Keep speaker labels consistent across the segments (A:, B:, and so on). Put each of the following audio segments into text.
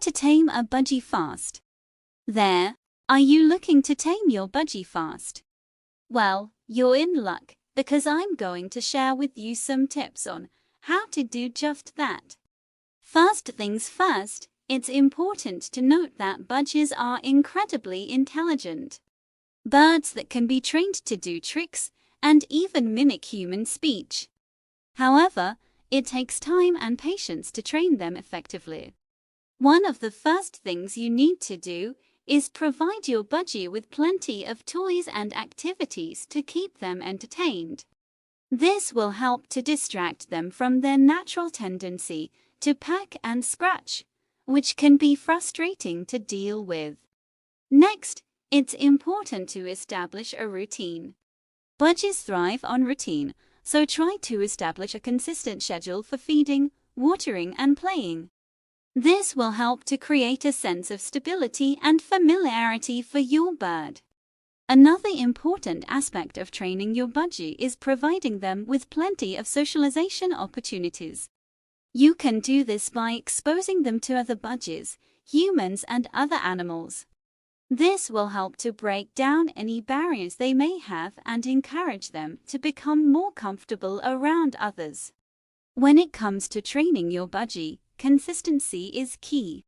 A: How to tame a budgie fast. There, are you looking to tame your budgie fast? Well, you're in luck, because I'm going to share with you some tips on how to do just that. First things first, it's important to note that budgies are incredibly intelligent birds that can be trained to do tricks and even mimic human speech. However, it takes time and patience to train them effectively. One of the first things you need to do is provide your budgie with plenty of toys and activities to keep them entertained. This will help to distract them from their natural tendency to peck and scratch, which can be frustrating to deal with. Next, it's important to establish a routine. Budgies thrive on routine, so try to establish a consistent schedule for feeding, watering, and playing. This will help to create a sense of stability and familiarity for your bird. Another important aspect of training your budgie is providing them with plenty of socialization opportunities. You can do this by exposing them to other budgies, humans, and other animals. This will help to break down any barriers they may have and encourage them to become more comfortable around others. When it comes to training your budgie, consistency is key.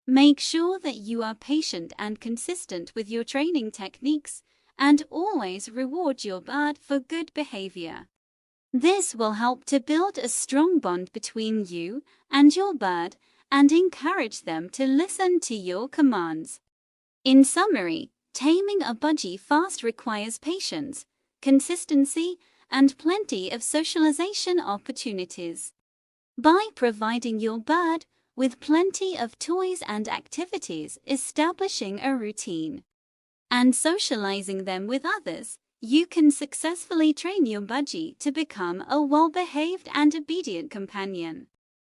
A: Make sure that you are patient and consistent with your training techniques, and always reward your bird for good behavior. This will help to build a strong bond between you and your bird and encourage them to listen to your commands. In summary, taming a budgie fast requires patience, consistency, and plenty of socialization opportunities. By providing your bird with plenty of toys and activities, establishing a routine, and socializing them with others, you can successfully train your budgie to become a well-behaved and obedient companion.